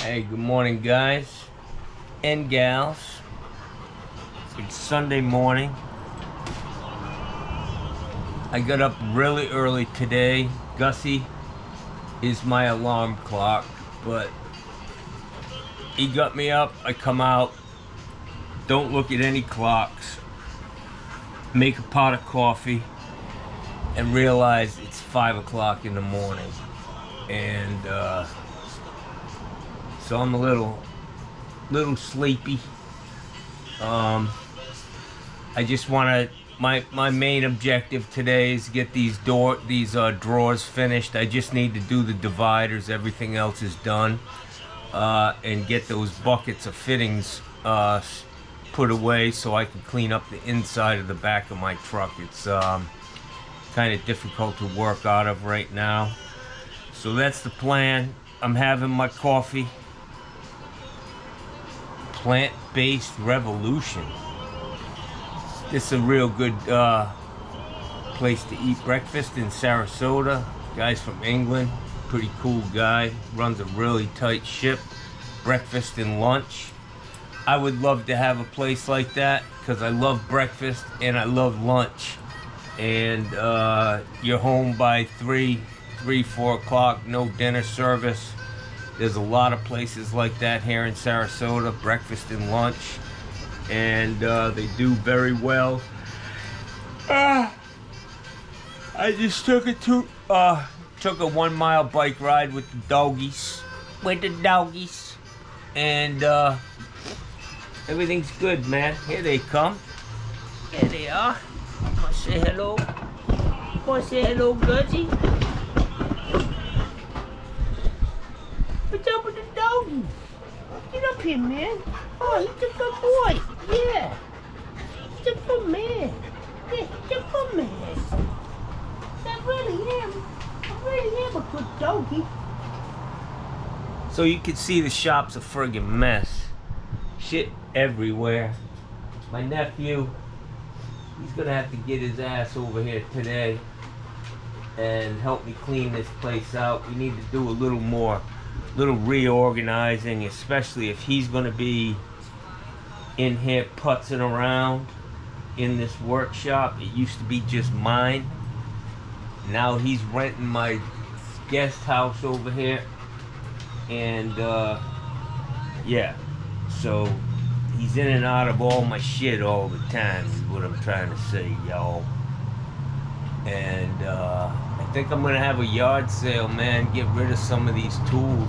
Hey, good morning, guys and gals. It's Sunday morning. I got up really early today. Gussie is my alarm clock, but he got me up. I come out, don't look at any clocks, make a pot of coffee, and realize it's 5 o'clock in the morning. And so I'm a little sleepy. I just want to. My main objective today is to get these drawers finished. I just need to do the dividers. Everything else is done, and get those buckets of fittings put away so I can clean up the inside of the back of my truck. It's kind of difficult to work out of right now. So that's the plan. I'm having my coffee. Plant-based revolution. This is a real good place to eat breakfast in Sarasota. Guy's from England, pretty cool guy, runs a really tight ship, breakfast and lunch. I would love to have a place like that because I love breakfast and I love lunch. And you're home by 4 o'clock, no dinner service. There's a lot of places like that here in Sarasota, breakfast and lunch, and they do very well. I just took a 1 mile bike ride with the doggies, and everything's good, man. Here they come. Here they are. I'm gonna say hello. Guzzy. What's up with the doggy? Get up here, man. Oh, he's a good boy. Yeah. He's a good man. Yeah, he's a good man. I really am a good doggy. So you can see the shop's a friggin' mess. Shit everywhere. My nephew, he's gonna have to get his ass over here today and help me clean this place out. We need to do a little reorganizing, especially if he's going to be in here putzing around in this workshop. It used to be just mine. Now he's renting my guest house over here. And yeah, so he's in and out of all my shit all the time is what I'm trying to say, y'all. And I think I'm gonna have a yard sale, man. Get rid of some of these tools.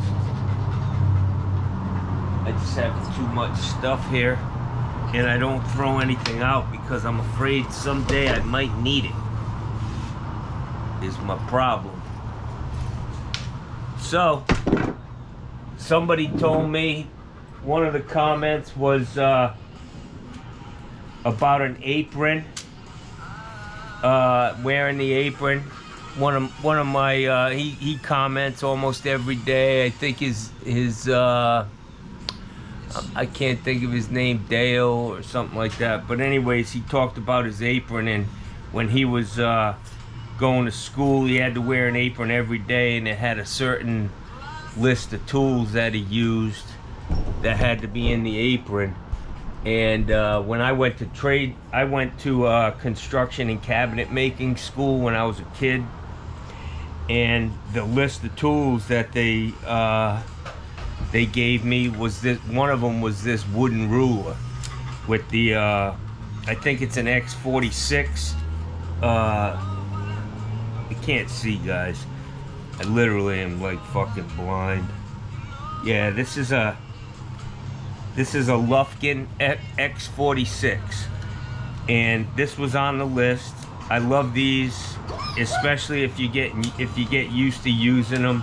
I just have too much stuff here, and I don't throw anything out because I'm afraid someday I might need it. Is my problem. So, somebody told me, one of the comments was about an apron. Wearing the apron. One of my he comments almost every day. I think his I can't think of his name, Dale or something like that. But anyways, he talked about his apron, and when he was going to school, he had to wear an apron every day, and it had a certain list of tools that he used that had to be in the apron. And when I went to construction and cabinet making school when I was a kid, and the list of tools that they gave me was this. One of them was this wooden ruler with the I think it's an X46. I can't see, guys. I literally am like fucking blind. Yeah, this is a Lufkin X46, and this was on the list. I love these, especially if you get used to using them.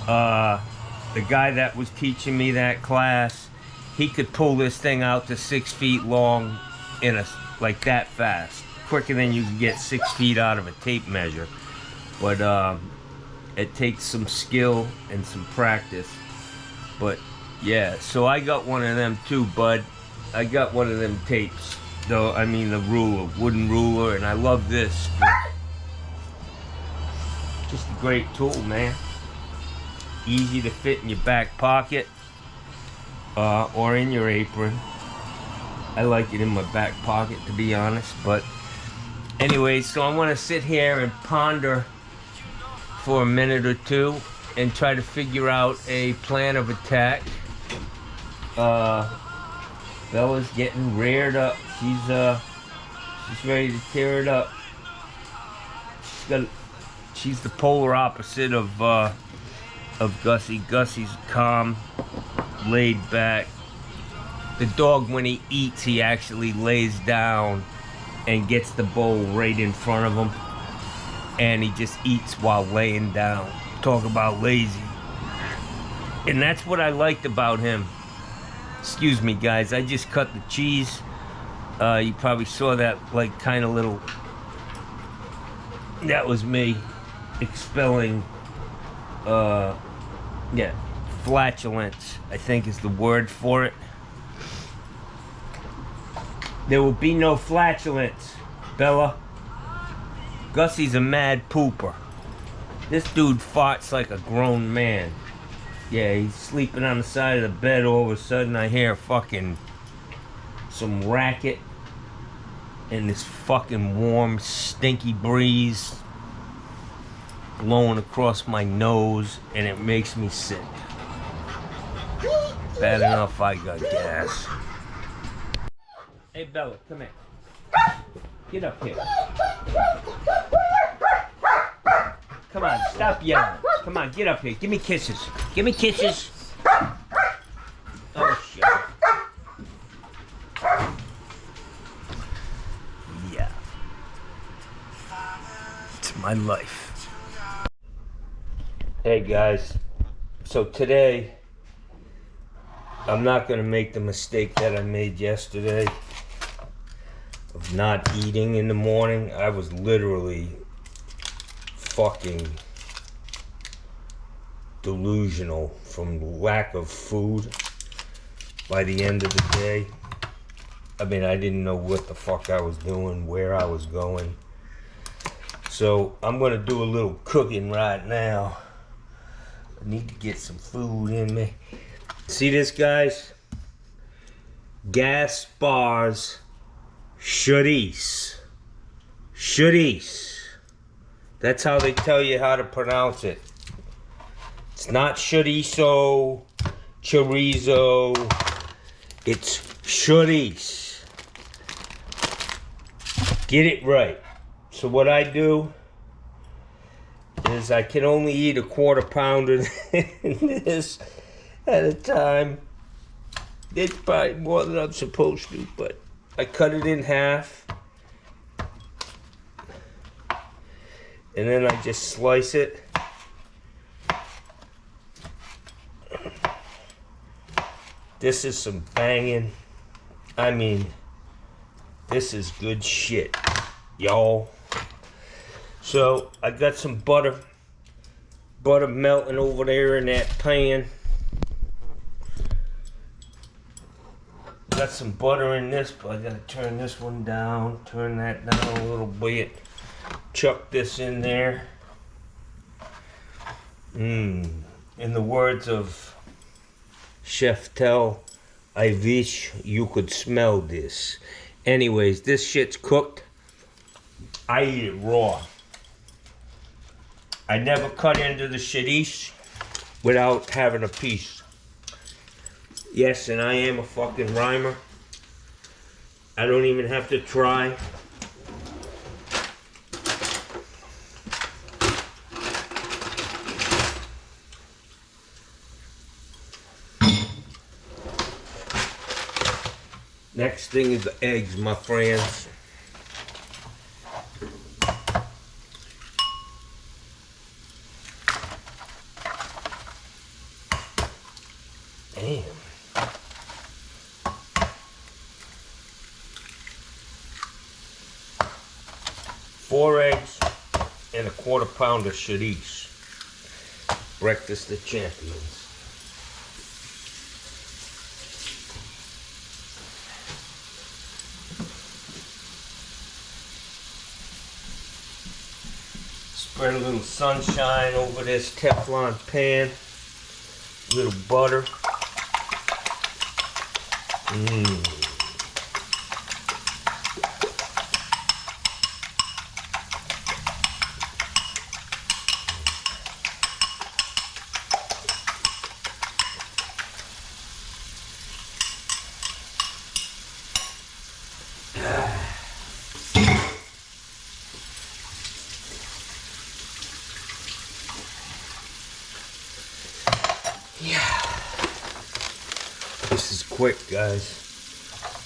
The guy that was teaching me that class, he could pull this thing out to 6 feet long like that fast, quicker than you can get 6 feet out of a tape measure. But it takes some skill and some practice. But yeah, so I got one of them too, bud. I got one of them tapes, though. I mean the ruler, wooden ruler, and I love this. Just a great tool, man. Easy to fit in your back pocket. or in your apron. I like it in my back pocket, to be honest. But anyway, so I want to sit here and ponder for a minute or two and try to figure out a plan of attack. Bella's getting reared up. She's ready to tear it up. She's the polar opposite of Gussie. Gussie's calm, laid back. The dog, when he eats, he actually lays down and gets the bowl right in front of him, and he just eats while laying down. Talk about lazy. And that's what I liked about him. Excuse me, guys, I just cut the cheese. You probably saw that, like, kind of little... That was me expelling, flatulence, I think is the word for it. There will be no flatulence, Bella. Gussie's a mad pooper. This dude farts like a grown man. Yeah, he's sleeping on the side of the bed. All of a sudden, I hear fucking some racket and this fucking warm, stinky breeze blowing across my nose, and it makes me sick. Bad enough I got gas. Hey, Bella, come here. Get up here. Come on, stop yelling. Come on, get up here. Give me kisses. Give me kisses. Oh, shit. Yeah. It's my life. Hey, guys. So today, I'm not going to make the mistake that I made yesterday of not eating in the morning. I was literally fucking delusional from lack of food by the end of the day. I mean, I didn't know what the fuck I was doing, where I was going. So I'm gonna do a little cooking right now. I need to get some food in me. See this, guys? Gaspar's Charisse. Charisse. That's how they tell you how to pronounce it. It's not chorizo, chorizo. It's Charisse. Get it right. So what I do is I can only eat a quarter pounder of this at a time. It's probably more than I'm supposed to, but I cut it in half. And then I just slice it. This is some banging. I mean, this is good shit, y'all. So I got some butter melting over there in that pan. Got some butter in this, but I gotta turn this one down, turn that down a little bit. Chuck this in there. In the words of Chef Tell, I wish you could smell this. Anyways, this shit's cooked. I eat it raw. I never cut into the charisse without having a piece. Yes, and I am a fucking rhymer. I don't even have to try. Next thing is the eggs, my friends. Damn. Four eggs and a quarter pound of charisse. Breakfast of champions. Spread a little sunshine over this Teflon pan. A little butter. Yeah. This is quick, guys.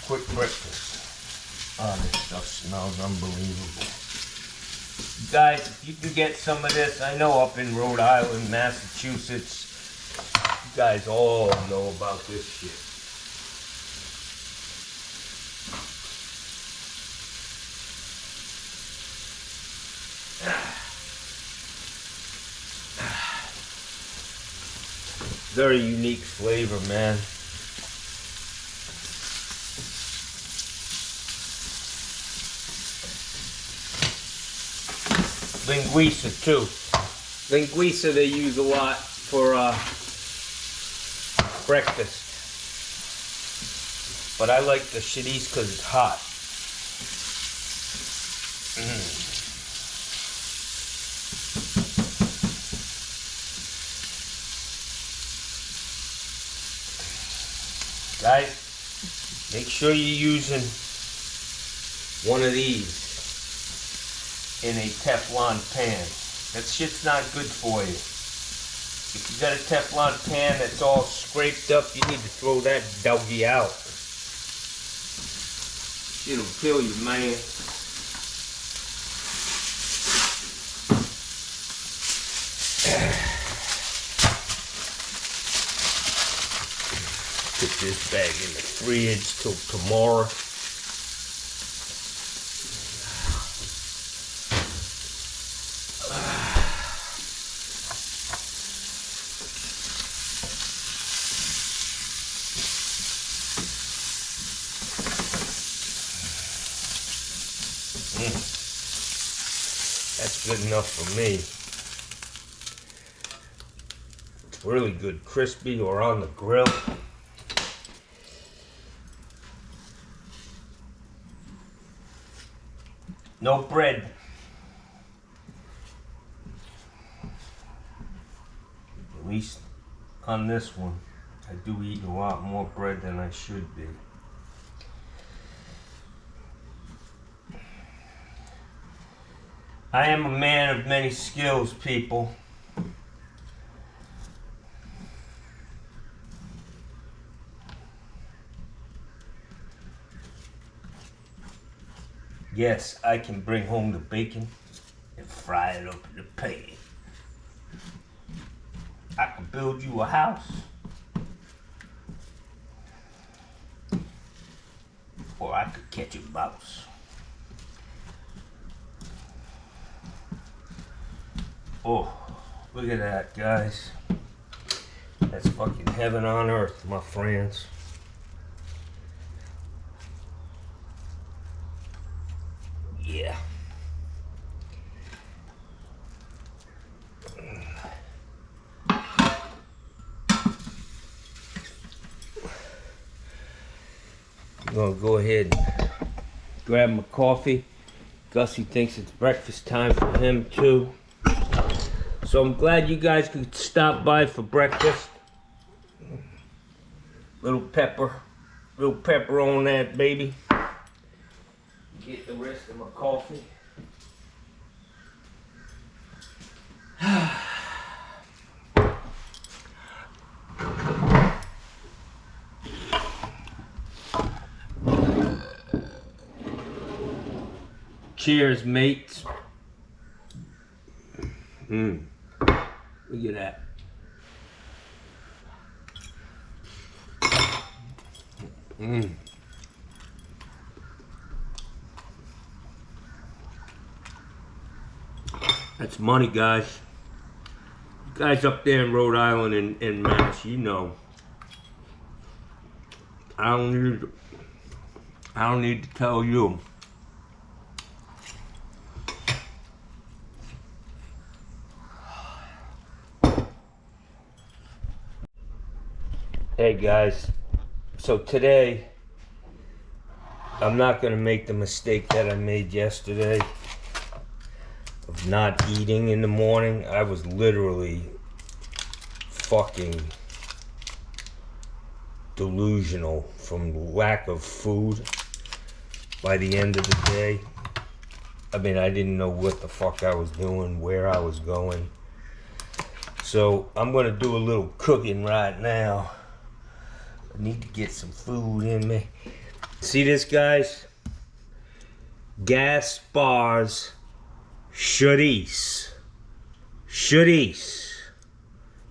Quick breakfast. Oh, this stuff smells unbelievable. Guys, if you can get some of this, I know up in Rhode Island, Massachusetts, you guys all know about this shit. Very unique flavor, man. Linguiça too. Linguiça they use a lot for breakfast. But I like the Shanice because it's hot. Guys, make sure you're using one of these in a Teflon pan. That shit's not good for you. If you got a Teflon pan that's all scraped up, you need to throw that doggy out. It'll kill you, man. Put this bag in the fridge till tomorrow. That's good enough for me. It's really good, crispy or on the grill. No bread. At least on this one, I do eat a lot more bread than I should be. I am a man of many skills, people. Yes, I can bring home the bacon and fry it up in the pan. I can build you a house. Or I could catch a mouse. Oh, look at that, guys. That's fucking heaven on earth, my friends. Yeah. I'm gonna go ahead and grab my coffee. Gussie thinks it's breakfast time for him too. So I'm glad you guys could stop by for breakfast. Little pepper on that, baby. Get the rest of my coffee. Cheers, mates. Look at that. That's money, guys. You guys up there in Rhode Island and Mass, you know. I don't need to tell you. Hey guys, so today I'm not gonna make the mistake that I made yesterday of not eating in the morning. I was literally fucking delusional from lack of food by the end of the day. I mean, I didn't know what the fuck I was doing, where I was going. So I'm gonna do a little cooking right now. I need to get some food in me. See this, guys? Gaspar's Chorizo. Chorizo.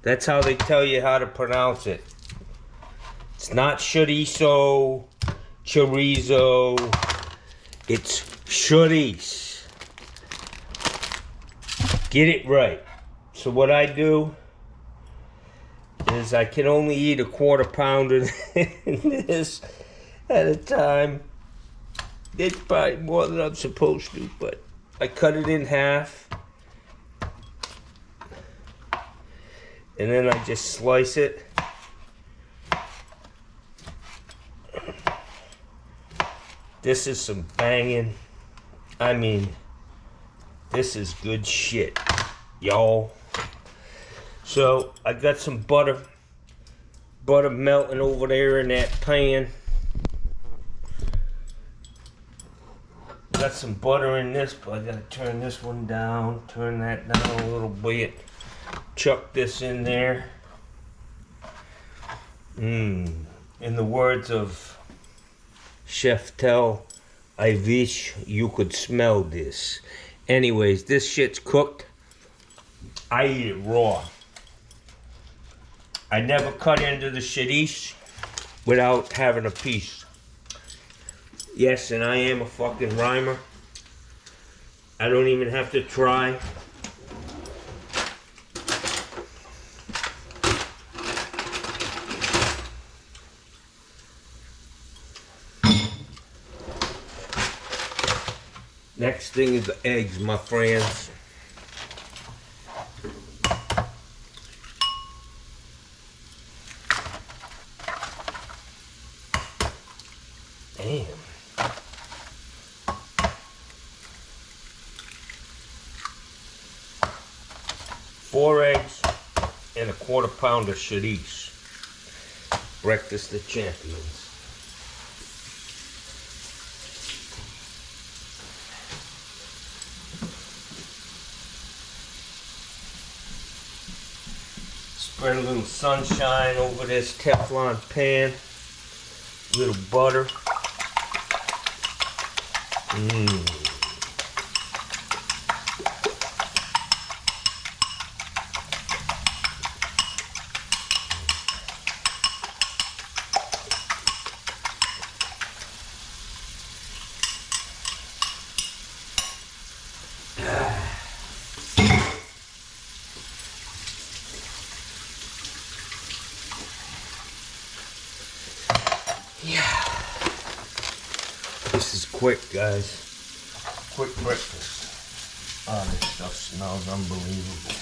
That's how they tell you how to pronounce it. It's not chorizo, chorizo. It's chorizo. Get it right. So what I do is I can only eat a quarter pounder of this at a time. It's probably more than I'm supposed to, but I cut it in half. And then I just slice it. This is some banging. I mean, this is good shit, y'all. So I got some butter melting over there in that pan. Got some butter in this, but I gotta turn this one down, turn that down a little bit. Chuck this in there. In the words of Chef Tell, I wish you could smell this. Anyways, this shit's cooked. I eat it raw. I never cut into the chorizo without having a piece. Yes, and I am a fucking rhymer. I don't even have to try. Next thing is the eggs, my friends. Damn. Four eggs and a quarter pound of chorizo. Breakfast of champions. Spread a little sunshine over this Teflon pan. A little butter. Yeah. This is quick, guys. Quick breakfast. Oh, this stuff smells unbelievable.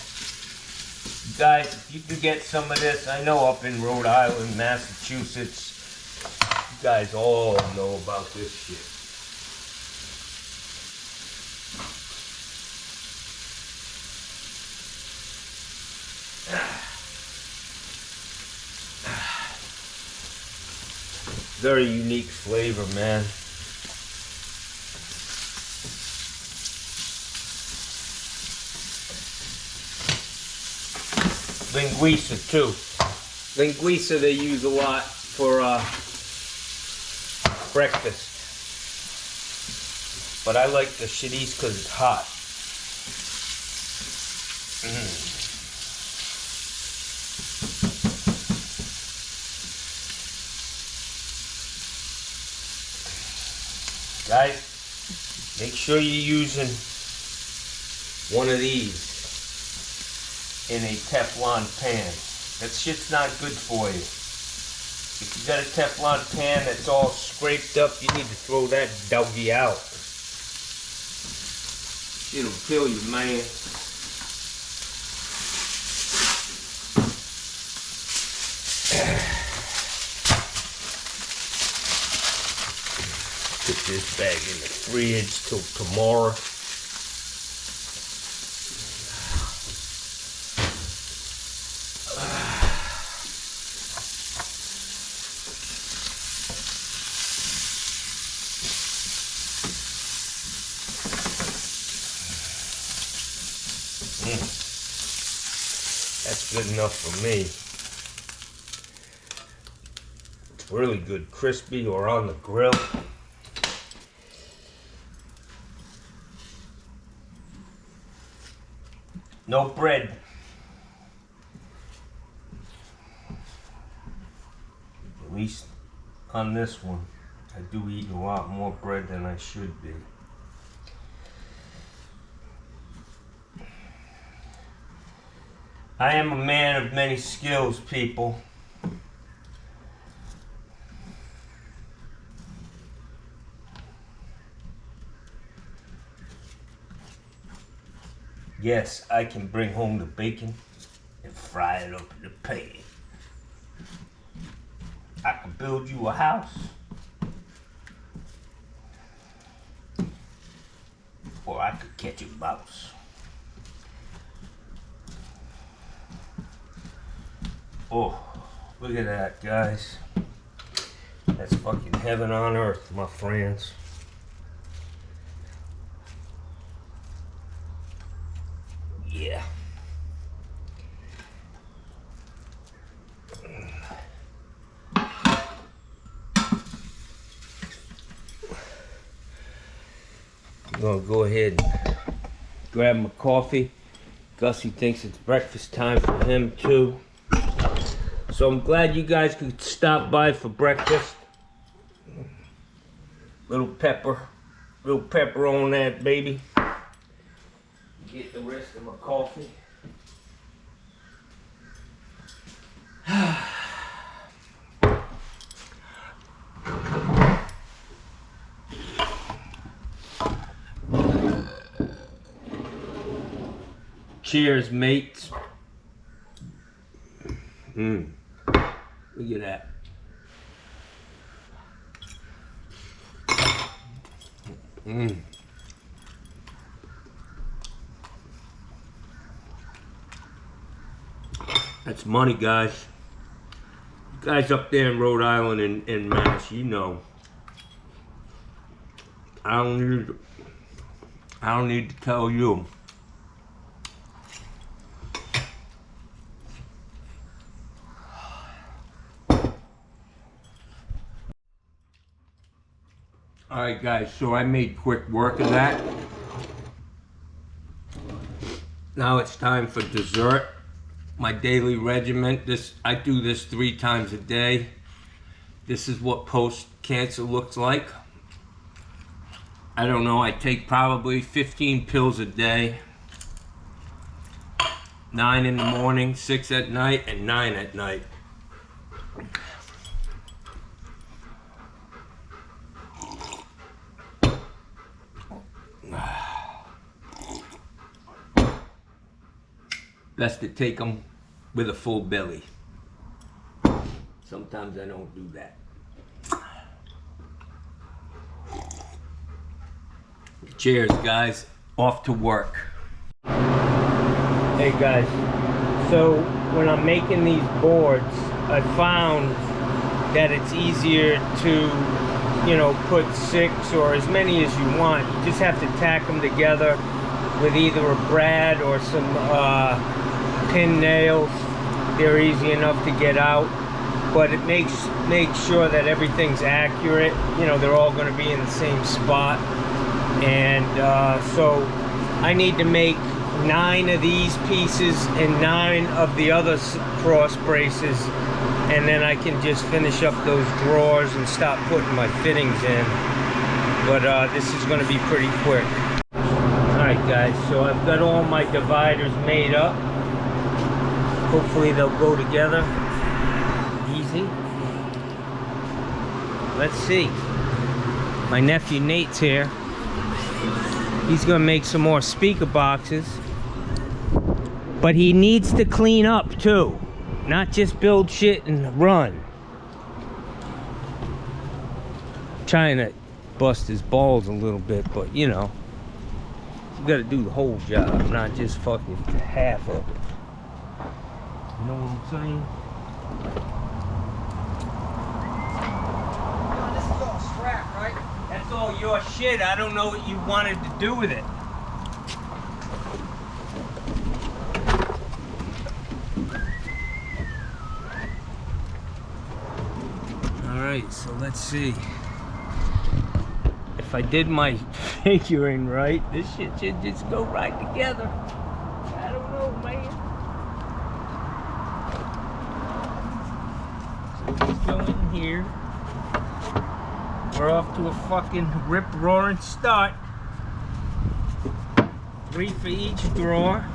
Guys, if you could get some of this, I know up in Rhode Island, Massachusetts, you guys all know about this shit. Very unique flavor, man. Linguiça too. Linguiça they use a lot for breakfast. But I like the chorizo because it's hot. Guys, make sure you're using one of these in a Teflon pan. That shit's not good for you. If you got a Teflon pan that's all scraped up, you need to throw that doggy out. It'll kill you, man. Put this bag in the fridge till tomorrow. That's good enough for me. It's really good, crispy or on the grill. No bread. At least on this one, I do eat a lot more bread than I should be. I am a man of many skills, people. Yes, I can bring home the bacon and fry it up in the pan. I can build you a house. Or I could catch a mouse. Oh, look at that, guys. That's fucking heaven on earth, my friends. Yeah. I'm gonna go ahead and grab my coffee. Gussie thinks it's breakfast time for him too. So I'm glad you guys could stop by for breakfast. Little pepper on that baby. Get the rest of my coffee. Cheers, mates. Look at that. That's money, guys. You guys up there in Rhode Island and Mass, you know. I don't need to tell you. Alright guys, so I made quick work of that. Now it's time for dessert. My daily regimen. I do this 3 times a day. This is what post-cancer looks like. I don't know, I take probably 15 pills a day. 9 in the morning, 6 at night, and 9 at night. Best to take them with a full belly. Sometimes I don't do that. Cheers, guys. Off to work. Hey, guys. So, when I'm making these boards, I found that it's easier to, you know, put 6 or as many as you want. You just have to tack them together with either a brad or some pin nails. They're easy enough to get out, but it makes sure that everything's accurate. You know, they're all going to be in the same spot. And so I need to make 9 of these pieces and 9 of the other cross braces, and then I can just finish up those drawers and stop putting my fittings in. But this is going to be pretty quick. Alright guys, so I've got all my dividers made up. Hopefully they'll go together easy. Let's see. My nephew Nate's here. He's gonna make some more speaker boxes. But he needs to clean up too. Not just build shit and run. Trying to bust his balls a little bit, but you know, you gotta do the whole job, not just fucking half of it. You know what I'm saying? This is all scrap, right? That's all your shit. I don't know what you wanted to do with it. Alright, so let's see. If I did my figuring right, this shit should just go right together. I don't know, man. So let's go in here. We're off to a fucking rip-roaring start. 3 for each drawer.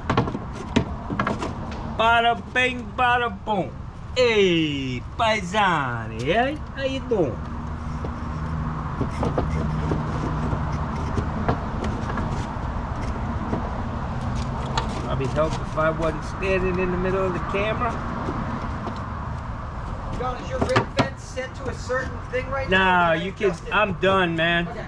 Bada bing, bada boom. Hey, paisani, hey? How you doing? Probably help if I wasn't standing in the middle of the camera. John, is your rib fence set to a certain thing right now? Nah, Or can I you can. adjust it? I'm done, man. Okay.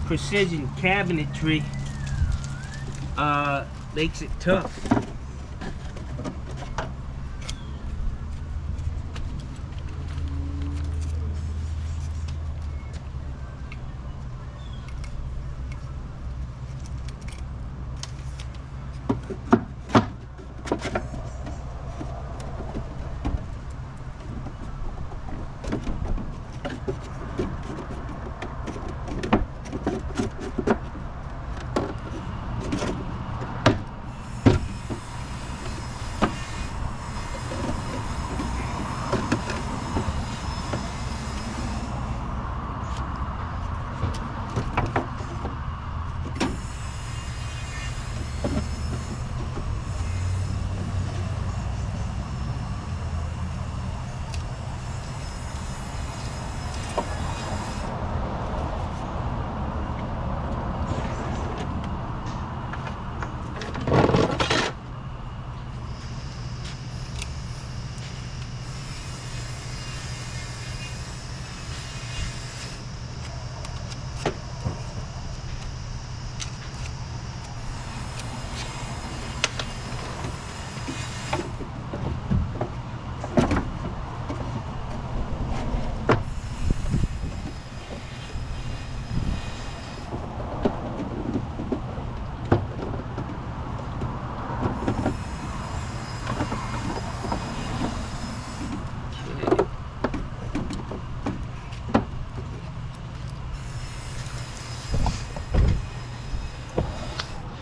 Precision cabinetry makes it tough.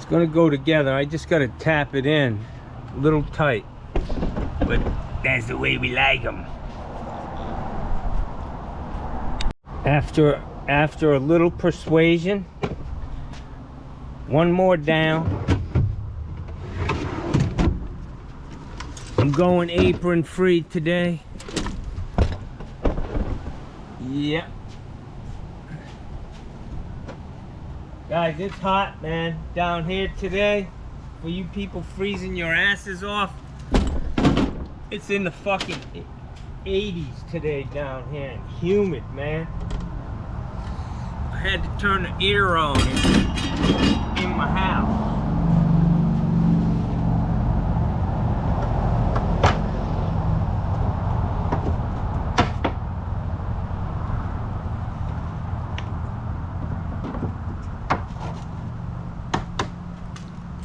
Gonna go together. I just gotta tap it in a little tight, but that's the way we like them. After a little persuasion, one more down. I'm going apron free today. Yep. Guys, it's hot, man, down here today. For you people freezing your asses off, it's in the fucking 80s today down here, and humid, man. I had to turn the air on in my house.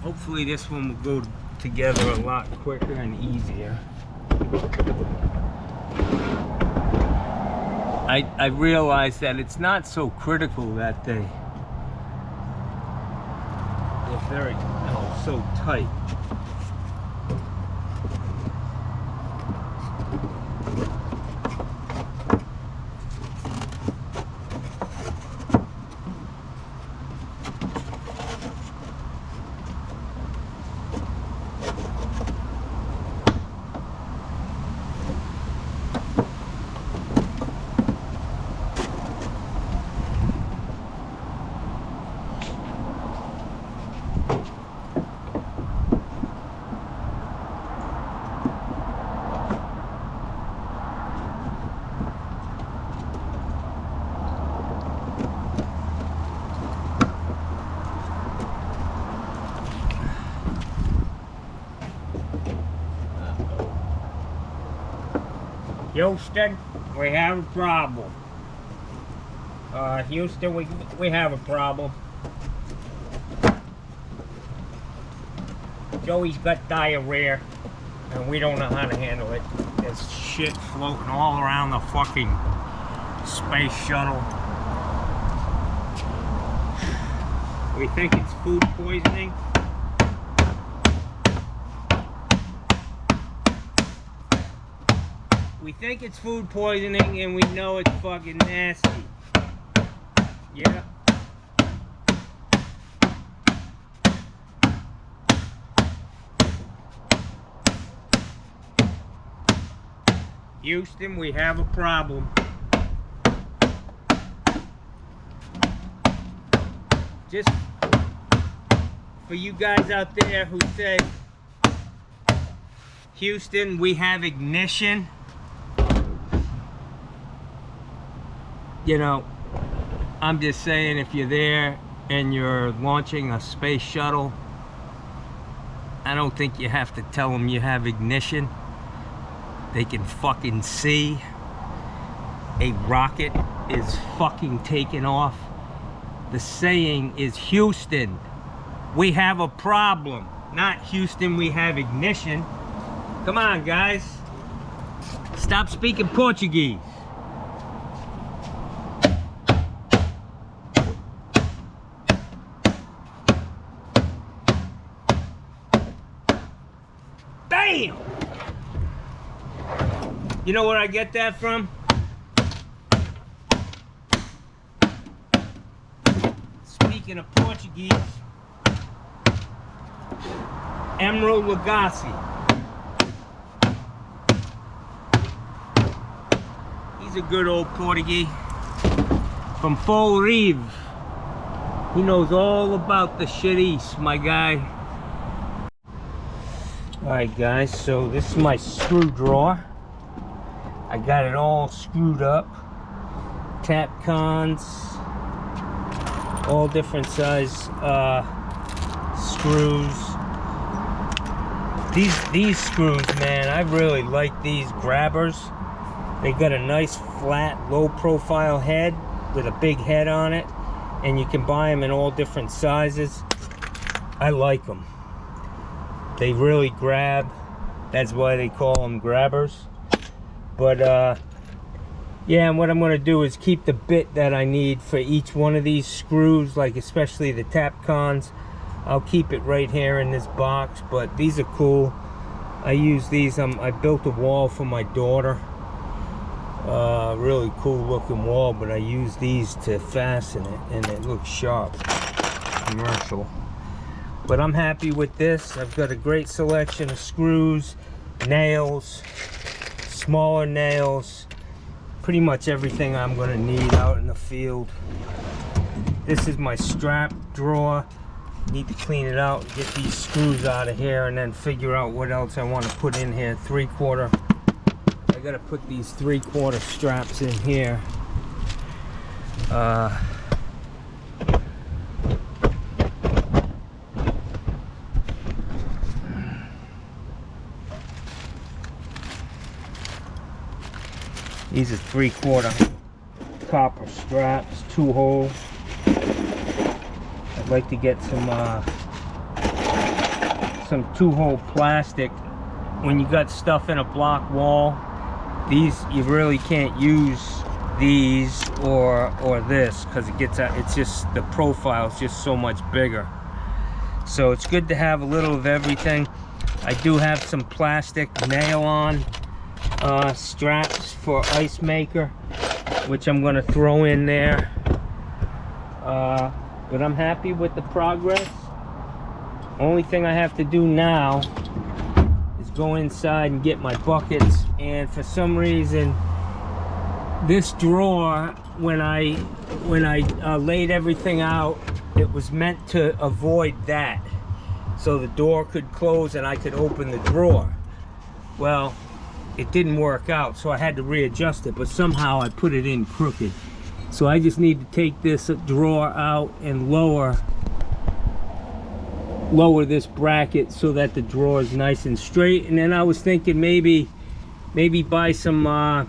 Hopefully this one will go together a lot quicker and easier. I realized that it's not so critical that they're very, so tight. Houston, we have a problem. Houston, we have a problem. Joey's got diarrhea, and we don't know how to handle it. There's shit floating all around the fucking space shuttle. We think it's food poisoning. We think it's food poisoning, and we know it's fucking nasty. Yeah. Houston, we have a problem. Just for you guys out there who say, Houston, we have ignition. You know, I'm just saying, if you're there and you're launching a space shuttle, I don't think you have to tell them you have ignition. They can fucking see a rocket is fucking taking off. The saying is, Houston, we have a problem. Not Houston, we have ignition. Come on, guys. Stop speaking Portuguese. Bam! You know where I get that from? Speaking of Portuguese, Emeril Lagasse. He's a good old Portuguese from Fol Rive. He knows all about the shit east, my guy. Alright guys, so this is my screw drawer. I got it all screwed up. Tapcons, all different size screws. These screws, man, I really like these grabbers. They got a nice flat, low profile head with a big head on it, and you can buy them in all different sizes. I like them. They really grab. That's why they call them grabbers. But yeah, and what I'm going to do is keep the bit that I need for each one of these screws, like especially the Tapcons. I'll keep it right here in this box, but these are cool. I use these. I built a wall for my daughter. Really cool looking wall, but I use these to fasten it, and it looks sharp. Commercial. But I'm happy with this. I've got a great selection of screws, nails, smaller nails, pretty much everything I'm going to need out in the field. This is my strap drawer. Need to clean it out, get these screws out of here, and then figure out what else I want to put in here. 3/4. I got to put these 3/4 straps in here. These are 3/4 copper straps, 2-hole. I'd like to get some 2-hole plastic. When you got stuff in a block wall, these you really can't use these or this, because it gets out, it's just, the profile is just so much bigger. So it's good to have a little of everything. I do have some plastic nail-on straps for ice maker, which I'm going to throw in there. But I'm happy with the progress. Only thing I have to do now is go inside and get my buckets. And for some reason, this drawer, when I laid everything out, it was meant to avoid that, so the door could close and I could open the drawer. Well, it didn't work out, so I had to readjust it, but somehow I put it in crooked. So I just need to take this drawer out and lower this bracket so that the drawer is nice and straight. And then I was thinking maybe buy some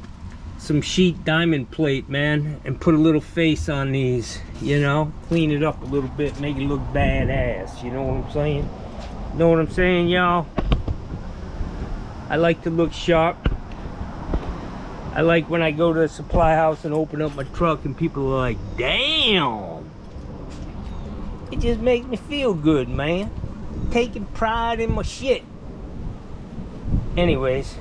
sheet diamond plate, man, and put a little face on these, you know, clean it up a little bit, make it look badass, you know what I'm saying? Know what I'm saying, y'all? I like to look sharp. I like when I go to a supply house and open up my truck and people are like, damn, it just makes me feel good, man. Taking pride in my shit. Anyways.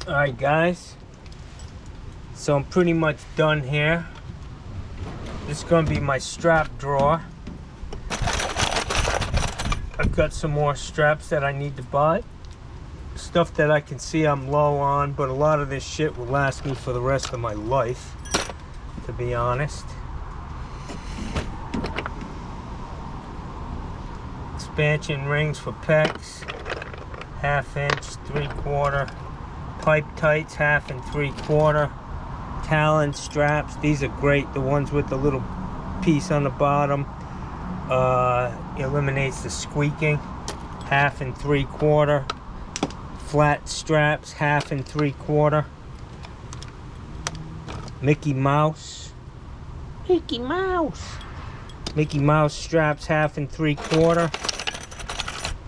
Alright guys, so I'm pretty much done here. This is going to be my strap drawer. I've got some more straps that I need to buy. Stuff that I can see I'm low on, but a lot of this shit will last me for the rest of my life, to be honest. Expansion rings for pecs, 1/2 inch, 3/4. Pipe tights, 1/2 and 3/4. Talon straps, these are great, the ones with the little piece on the bottom. Eliminates the squeaking. 1/2 and 3/4. Flat straps, 1/2 and 3/4. Mickey Mouse. Mickey Mouse. Mickey Mouse straps, 1/2 and 3/4.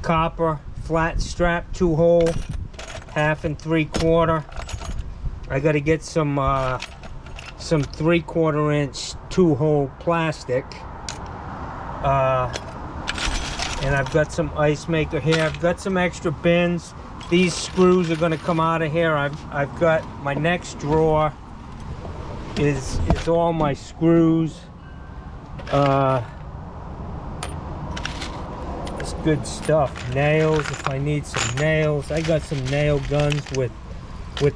Copper flat strap, 2-hole, 1/2 and 3/4. I got to get some 3/4 inch 2-hole plastic. And I've got some ice maker here. I've got some extra bins. These screws are going to come out of here. I've got my next drawer is all my screws. It's good stuff. Nails, if I need some nails. I got some nail guns with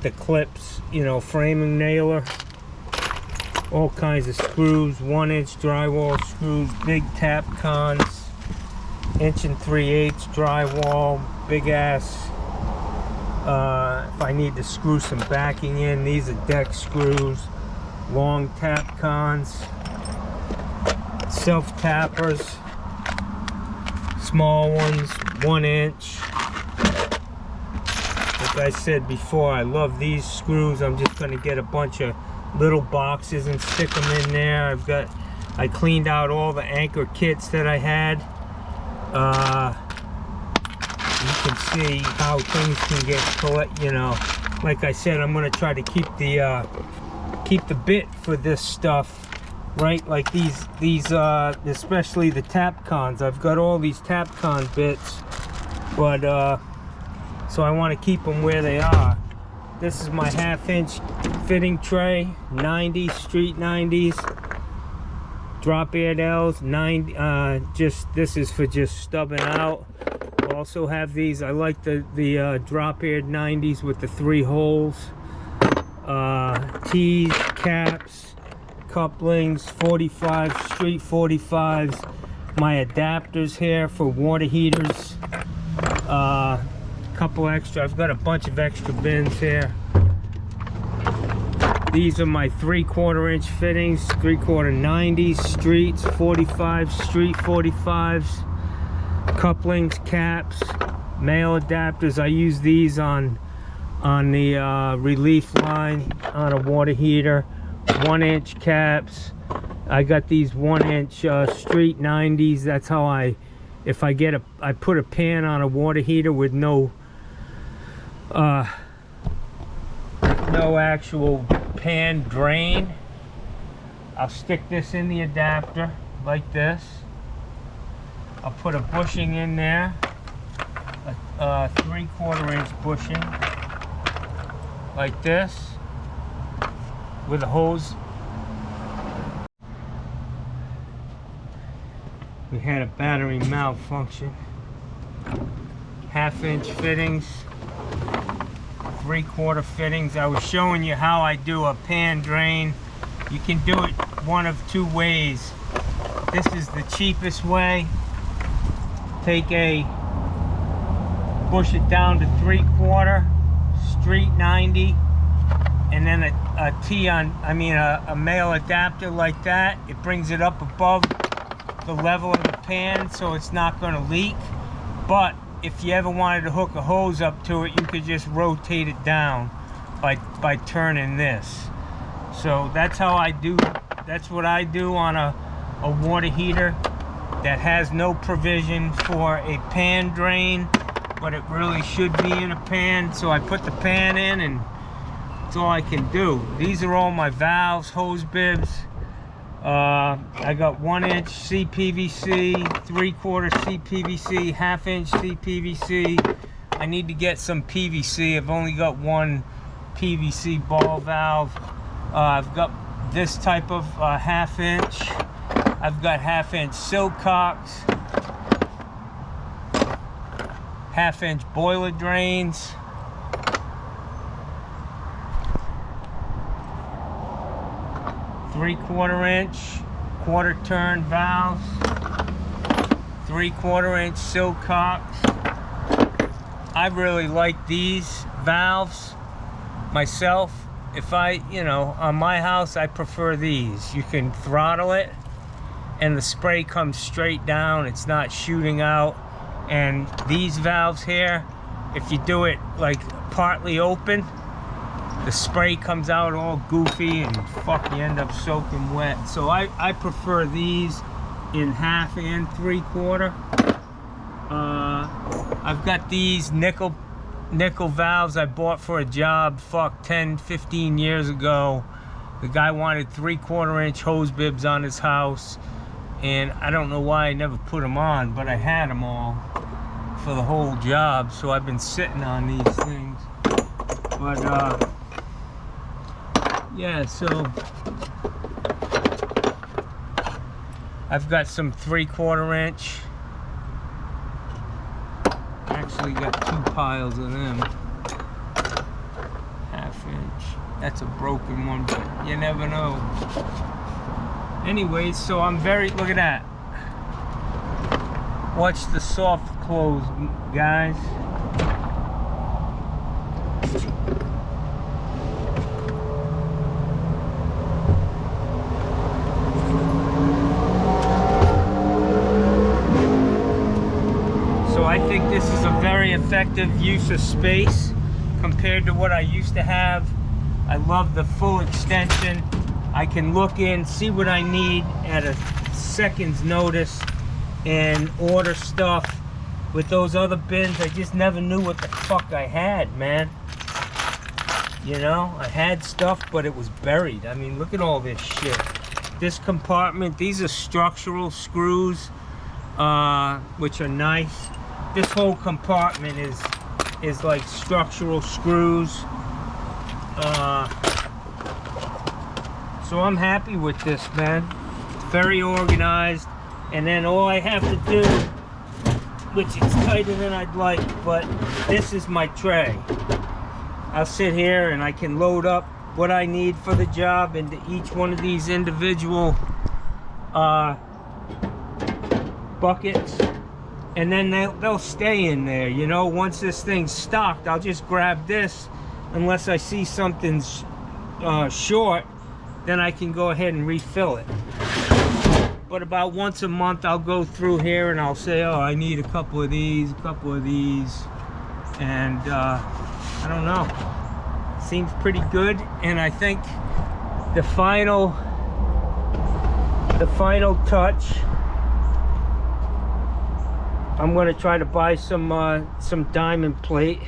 the clips, you know, framing nailer. All kinds of screws, 1-inch drywall screws, big Tapcons, 1 3/8 drywall, big ass. If I need to screw some backing in, these are deck screws, long Tapcons, self tappers, small ones, 1-inch. Like I said before, I love these screws. I'm just going to get a bunch of little boxes and stick them in there. I cleaned out all the anchor kits that I had. You can see how things can get, you know, like I said, I'm going to try to keep the bit for this stuff, right? Like these especially the Tapcons. I've got all these Tapcon bits, but so I want to keep them where they are. This is my 1/2 inch fitting tray, 90s, street 90s, drop air L's, this is for just stubbing out. Also have these, I like the drop air 90s with the 3 holes, T's, caps, couplings, 45, street 45s, my adapters here for water heaters, couple extra, I've got a bunch of extra bins here. These are my 3/4 inch fittings, 3/4 90s, streets, 45, street 45s, couplings, caps, male adapters. I use these on the relief line on a water heater. 1-inch caps. I got these 1-inch street 90s. That's how I put a pan on a water heater with no no actual pan drain, I'll stick this in the adapter like this. I'll put a bushing in there, a 3/4 inch bushing like this with a hose. We had a battery malfunction. 1/2 inch fittings, 3/4 fittings. I was showing you how I do a pan drain. You can do it one of two ways. This is the cheapest way. Take push it down to 3/4, street 90, and then a male adapter like that. It brings it up above the level of the pan so it's not going to leak. But if you ever wanted to hook a hose up to it, you could just rotate it down by turning this. So that's how I do. That's what I do on a water heater that has no provision for a pan drain, but it really should be in a pan. So I put the pan in, and that's all I can do. These are all my valves, hose bibs. I got 1 inch CPVC, 3/4 CPVC, 1/2 inch CPVC. I need to get some PVC. I've only got one PVC ball valve. I've got this type of 1/2 inch. I've got 1/2 inch Silcox, 1/2 inch boiler drains. Three-quarter inch quarter turn valves, 3/4 inch Silcox. I really like these valves myself. If on my house, I prefer these. You can throttle it and the spray comes straight down. It's not shooting out. And these valves here, if you do it like partly open, the spray comes out all goofy and you end up soaking wet. So I prefer these in 1/2 and 3/4. I've got these nickel valves I bought for a job 10-15 years ago. The guy wanted 3/4 inch hose bibs on his house, and I don't know why I never put them on, but I had them all for the whole job, so I've been sitting on these things. But yeah, so I've got some 3/4 inch. Actually got 2 piles of them. 1/2 inch. That's a broken one, but you never know. Anyways, so look at that. Watch the soft close, guys. I think this is a very effective use of space compared to what I used to have. I love the full extension. I can look in, see what I need at a second's notice, and order stuff. With those other bins, I just never knew what the fuck I had, man. You know, I had stuff, but it was buried. I mean, look at all this shit. This compartment, these are structural screws, which are nice. This whole compartment is like structural screws. So I'm happy with this, man. Very organized. And then all I have to do, which is tighter than I'd like, but this is my tray. I'll sit here and I can load up what I need for the job into each one of these individual buckets. And then they'll stay in there, you know. Once this thing's stocked, I'll just grab this. Unless I see something's short, then I can go ahead and refill it. But about once a month, I'll go through here and I'll say, oh, I need a couple of these, and I don't know. Seems pretty good, and I think the final touch, I'm going to try to buy some diamond plate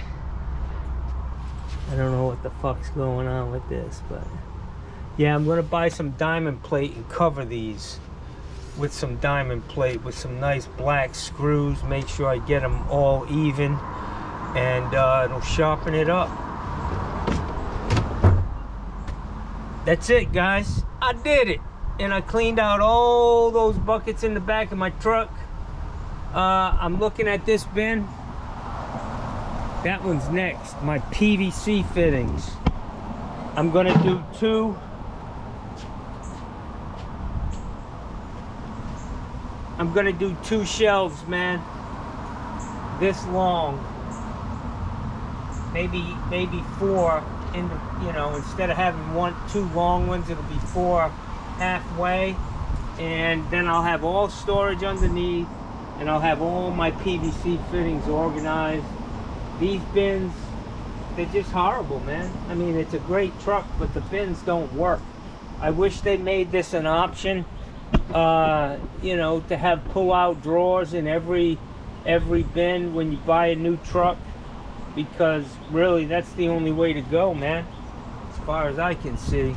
I don't know what the fuck's going on with this, but yeah, I'm gonna buy some diamond plate and cover these with some diamond plate with some nice black screws. Make sure I get them all even, and it'll sharpen it up. That's it, guys. I did it, and I cleaned out all those buckets in the back of my truck. I'm looking at this bin. That one's next. My PVC fittings. I'm gonna do two. I'm gonna do two shelves, man. This long. Maybe four. In the, you know, instead of having two long ones, it'll be four halfway, and then I'll have all storage underneath, and I'll have all my PVC fittings organized. These bins, they're just horrible, man. I mean, it's a great truck, but the bins don't work. I wish they made this an option, you know, to have pull-out drawers in every bin when you buy a new truck, because really that's the only way to go, man, as far as I can see.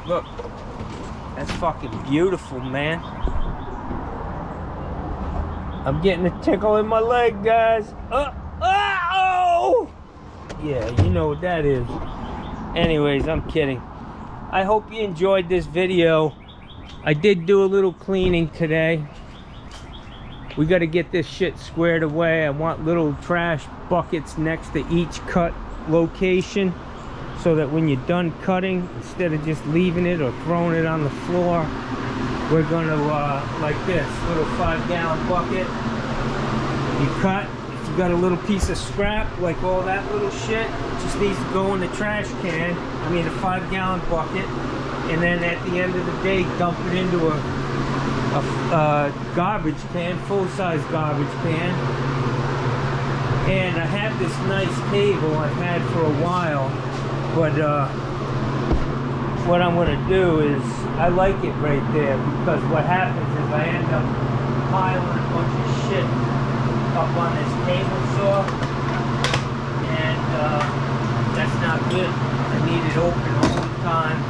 Look, that's fucking beautiful, man. I'm getting a tickle in my leg, guys. Oh! Yeah, you know what that is. Anyways, I'm kidding. I hope you enjoyed this video. I did do a little cleaning today. We got to get this shit squared away. I want little trash buckets next to each cut location, so that when you're done cutting, instead of just leaving it or throwing it on the floor, we're gonna like this little 5-gallon bucket. You cut. If you got a little piece of scrap, like all that little shit, it just needs to go in the trash can. I mean, a 5-gallon bucket, and then at the end of the day, dump it into a garbage can, full-size garbage can. And I have this nice table I've had for a while, but what I'm gonna do is, I like it right there, because what happens is I end up piling a bunch of shit up on this table saw, and that's not good. I need it open all the time.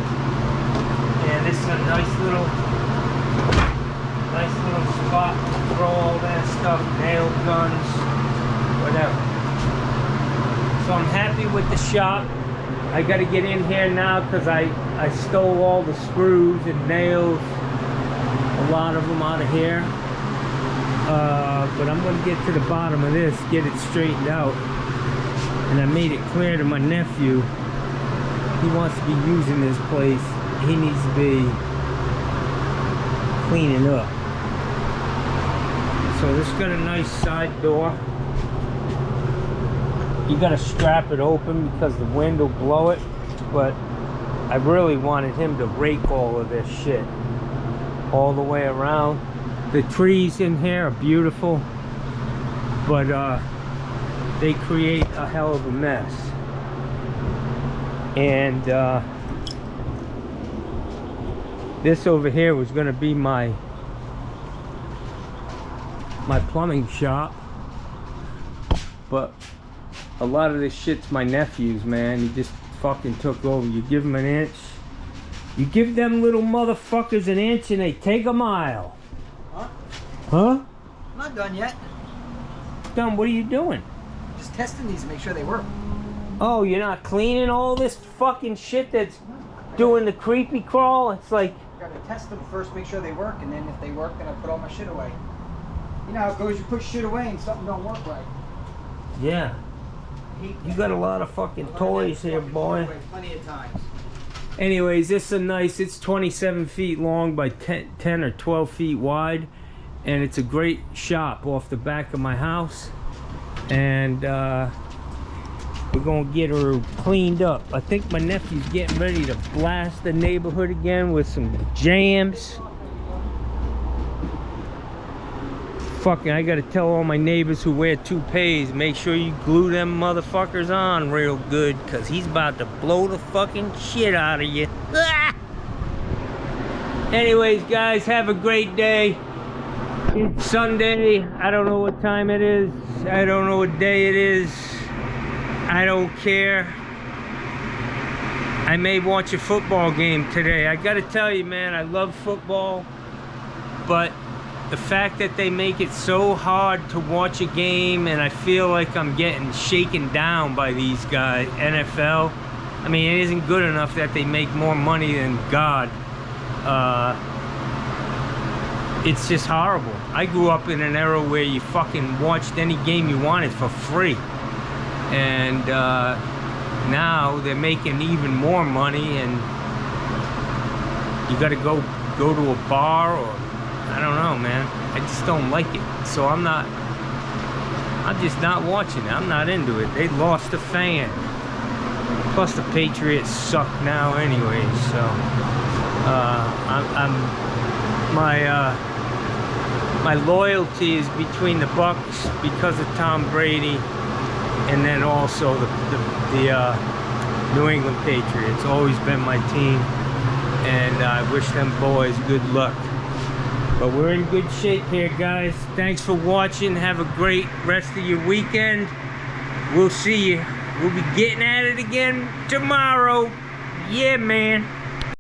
And this is a nice little spot to throw all that stuff, nail guns, whatever. So I'm happy with the shop. I got to get in here now because I stole all the screws and nails, a lot of them out of here. But I'm going to get to the bottom of this, get it straightened out. And I made it clear to my nephew, he wants to be using this place. He needs to be cleaning up. So this got a nice side door. You gotta strap it open because the wind will blow it, but I really wanted him to rake all of this shit all the way around. The trees in here are beautiful, but they create a hell of a mess. And this over here was gonna be my plumbing shop, but a lot of this shit's my nephew's, man. He just fucking took over. You give him an inch, you give them little motherfuckers an inch and they take a mile. Huh? Huh? I'm not done yet. Done? What are you doing? Just testing these to make sure they work. Oh, you're not cleaning all this fucking shit that's doing the creepy crawl? It's like, Gotta test them first, make sure they work, and then if they work, then I put all my shit away. You know how it goes, you put shit away and something don't work right. yeah. You got a lot of fucking toys here, boy. Plenty of times. Anyways, this is a nice, it's 27 feet long by 10 or 12 feet wide, and it's a great shop off the back of my house. And we're gonna get her cleaned up. I think my nephew's getting ready to blast the neighborhood again with some jams. Fucking, I gotta tell all my neighbors who wear toupees, make sure you glue them motherfuckers on real good, cause he's about to blow the fucking shit out of you. Ah! Anyways, guys, have a great day. It's Sunday. I don't know what time it is. I don't know what day it is. I don't care. I may watch a football game today. I gotta tell you, man, I love football, but the fact that they make it so hard to watch a game, and I feel like I'm getting shaken down by these guys, NFL. I mean, it isn't good enough that they make more money than God. It's just horrible. I grew up in an era where you fucking watched any game you wanted for free. And now they're making even more money, and you gotta go to a bar, or I don't know, man. I just don't like it. So I'm just not watching it. I'm not into it. They lost a fan. Plus the Patriots suck now anyway, so my loyalty is between the Bucks because of Tom Brady, and then also the New England Patriots. Always been my team, and I wish them boys good luck. But we're in good shape here, guys. Thanks for watching. Have a great rest of your weekend. We'll see you. We'll be getting at it again tomorrow. Yeah, man.